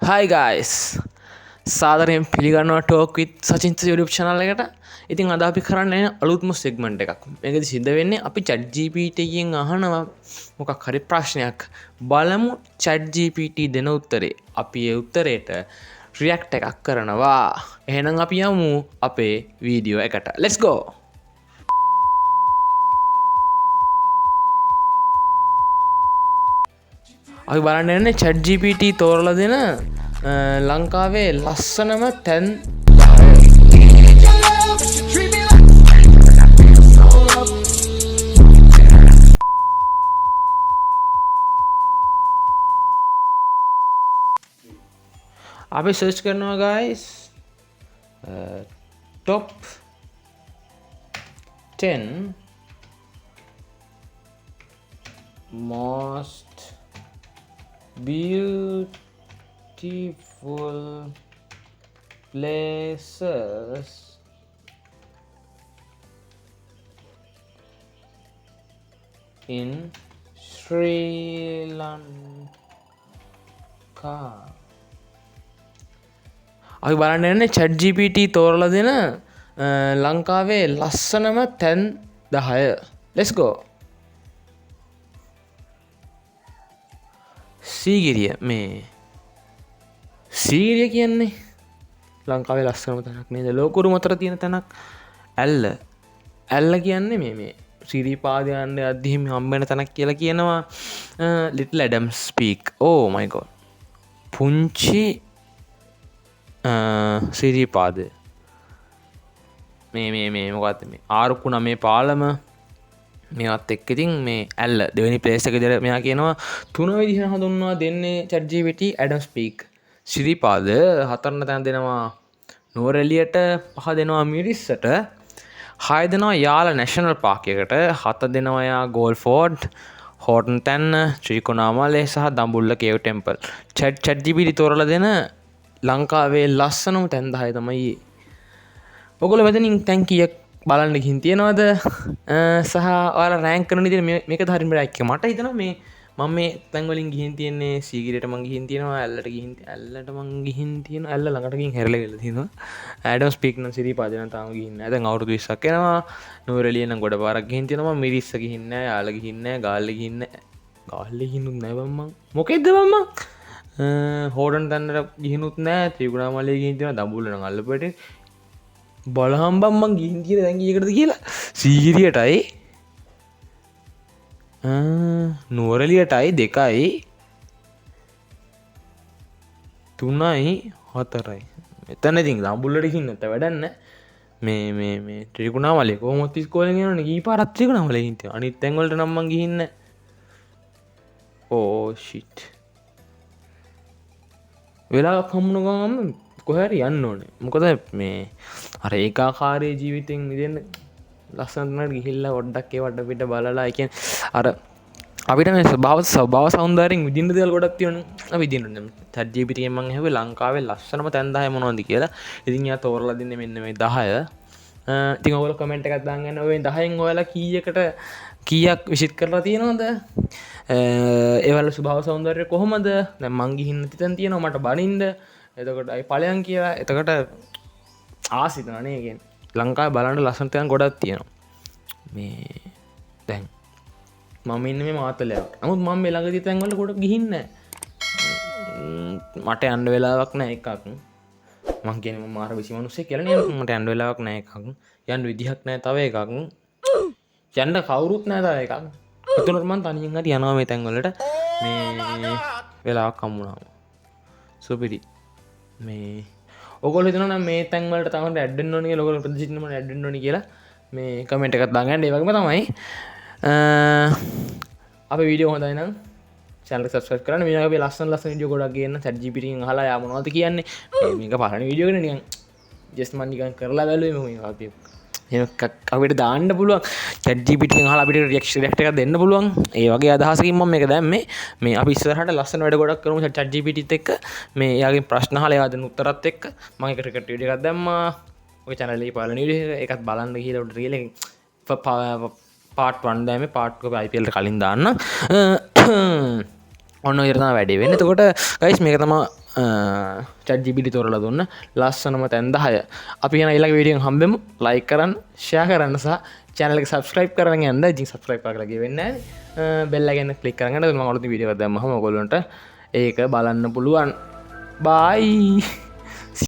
Hi guys. සාදරයෙන් පිළිගන්නවා talk විත් සචින්ත YouTube channel එකට. ඉතින් අද අපි කරන්නේ අලුත්ම segment එකක්. මේකදී සිද්ධ වෙන්නේ අපි chat GPT එකෙන් අහනවා මොකක් හරි ප්‍රශ්නයක්. බලමු chat GPT දෙන උත්තරේ. අපි ඒ උත්තරේට react එකක් කරනවා. එහෙනම් අපි යමු අපේ වීඩියෝ එකට. Let's go. අපි බලන්න යන්නේ chat GPT තෝරලා දෙන ලංකාවේ ලස්සනම තැන් අපි සර්ච් කරනවා guys top 10 most beautiful places in Sri Lanka. අපි බලන්න යන්නේ chat GPT තෝරලා දෙන ලංකාවේ ලස්සනම තැන් 10. Let's go. සීගිරිය මේ සීගිරිය කියන්නේ ලංකාවේ ලස්සනම තැනක් නේද? ලෝකුරු මතර තියෙන තැනක්. ඇල්ල කියන්නේ මේ සිරිපාදයන් අධ්‍යහිම හම්බෙන තැනක් කියලා කියනවා. Little Adam speak. Oh my god. පුංචි සිරිපාද මේ මොකක්ද මේ ආරුක්කු 9 පාලම මේවත් එක්ක ඉතින් මේ ඇල්ල දෙවෙනි ප්ලේස් එක විතර මෙයා කියනවා තුන විදිහට හඳුන්වනවා දෙන්නේ chat GPT Adam speak. Siripada හතරන තැන දෙනවා නෝරෙලියට, පහ දෙනවා මිරිස්සට, 6 දෙනවා යාල නැෂනල් පාක් එකට, 7 දෙනවා යා ගෝල්ෆෝඩ්, හෝටන් තැන්න, ත්‍රිකුණාමලය සහ Dambulla cave temple. chat GPT තෝරලා දෙන ලංකාවේ ලස්සනම තැන් 10 තමයි. ඔයගොල්ලෝ මෙතනින් තැන් කීයක් බලන්න ගිහින් තියෙනවද? සහ ඔයාලා රෑන්ක් කරන විදිහට මේක හරියටම රෑන්ක් එක මට හිතෙනවා මේ මම මේ තැන් වලින් ගිහින් තියන්නේ සීගිරියට මං ගිහින් තියෙනවා, ඇල්ලට මං ගිහින් තියෙනවා, ඇල්ල ළඟට ගිහින් හැරලා ගිහලා තියෙනවා. ඇඩම් ස්පීක් නම් සිරිපාද නම් තාම ගිහින් නැහැ. දැන් අවුරුදු 20ක් යනවා. නූරෙලිය නම් ගොඩපාරක් ගිහින් තියෙනවා. මම මිරිස්ස ගිහින් නැහැ, යාල ගිහින් නැහැ, ගාල්ලේ ගිහින් නැහැ. ගාල්ලේ ගිහිනුත් නැහැ බං මං. මොකෙද්ද බං මං? හෝඩන් තැන්නට ගිහිනුත් නැහැ. ත්‍රිකුණාමලයේ ගිහින් තියෙනවා. දඹුල්ල නම් අල්ලපුවට බලහම්බම් මං ගිහින් තියෙන දැන් කීයකටද කියලා. සීගිරියටයි නුවරඑළියටයි 2යි 3යි 4යි. මෙතන ඉතින් දඹුල්ලට ගිහින් නැත්නම් වැඩක් නැහැ. මේ ත්‍රිකුණාමලයේ කොහොමද ඉස්කෝලෙන් යනවනේ කීපාරක් ත්‍රිකුණාමලයේ ගිහින් තියෙනවා. අනිත් තැන් වලට නම් මං ගිහින් නැහැ. ඕ ෂිට්. වෙලාවක් හම්බුන ගමන් කොහේ හරි යන්න ඕනේ. මොකද මේ අර ඒකාකාරී ජීවිතෙන් මිදෙන්න ලස්සන තැනකට ගිහිල්ලා පොඩ්ඩක් ඒ වඩ පිට බලලා ඒ කියන්නේ අර අපිට මේ ස්වභාව සෞන්දර්යයෙන් විඳින්න දේවල් ගොඩක් තියෙනවා. අපි විඳින්න ඕනේ. chat GPT එකෙන් මම ඇහුවේ ලංකාවේ ලස්සනම තැන් 10 මොනවද කියලා. ඉතින් යා තෝරලා දෙන්නේ මෙන්න මේ 10. ඉතින් ඔයගොල්ලෝ කමෙන්ට් එකක් දාන්න යන්න. ඔය 10න් ඔයාලා කීයක් විසිට් කරලා තියෙනවද? ඒවල ස්වභාව සෞන්දර්යය කොහොමද? දැන් මං ගිහින් නැති තැන් තියෙනවා මට බනින්න. එතකොට අයි ඵලයන් කියලා. එතකොට ආසිතනවා නේ කියන්නේ. ලංකාවේ බලන්න ලස්සන තැන් ගොඩක් තියෙනවා. මේ දැන් මම ඉන්නේ මේ මාතලයක්. නමුත් මම මේ ළඟදී තැන් වල ගොඩක් ගිහින් නැහැ. මට යන්න වෙලාවක් නැහැ එකක්. මං කියන්නේ මම මාර විසි මිනිස්සෙක් කියලා නේ. මට යන්න වෙලාවක් නැහැ එකක්. යන්න විදිහක් නැහැ තව එකක්. යන්න කවුරුත් නැහැ තව එකක්. එතනට මං තනියෙන් හරි යනවා මේ තැන් වලට. මේ වෙලාවක් හම්බුනාම. සුපිරි. මේ ඔයගොල්ලෝ හිතනවා නම් මේ තැන් වලට තමයි ඇඩ් වෙන්න ඕනේ කියලා ඔයගොල්ලෝ ප්‍රතිචින්න මම ඇඩ් වෙන්න ඕනේ කියලා මේ කමෙන්ට් එකක් දාගන්න. ඒ වගේම තමයි අපේ වීඩියෝ හොඳයි නම් channel එක subscribe කරන්න. මේ වගේ ලස්සන වීඩියෝ ගොඩක් ගේන්න chat GPT එකෙන් අහලා යා මොනවද කියන්නේ. මේක පරණ වීඩියෝ එකනේ නිකන් just මම නිකන් කරලා බැලුවේ මේක අපි අපිට දාන්න පුළුවන් chat GPT එකෙන් අහලා අපිට react එකක් දෙන්න පුළුවන්. ඒ වගේ අදහසකින් මම මේක දැම්මේ. මේ අපි ඉස්සරහට ලස්සන වැඩ ගොඩක් කරමු chat GPT එක්ක. මේ එයාගෙන් ප්‍රශ්න අහලා එයා දෙන උත්තරත් එක්ක මම එක ක්‍රිකට් වීඩියෝ එකක් දැම්මා. ඔය channel එකේ පළවෙනි වීඩියෝ එක ඒකත් බලන්න ගිහලා උඩ reel එකෙන් part 1 දැම්මේ part 2 අපි IPL කලින් දාන්න. ඔන්න ඔය තමයි වැඩේ වෙන්නේ. එතකොට guys මේක තමයි චජ්ජිබිලි තොරල දුන්න ලස්සනම තැන් 10 අපි යන ඊළඟ වීඩියෝෙන් හම්බෙමු. ලයික් කරන්න, ෂෙයා කරන්න සහ channel එක subscribe කරගෙන යන්න. ඉතින් subscribe කරලා ගෙවෙන්නේ නැහැ. බෙල් එක ගැන ක්ලික් කරගන්න. මම අලුත් වීඩියෝ එකක් දැම්මම ඔයගොල්ලන්ට ඒක බලන්න පුළුවන්. bye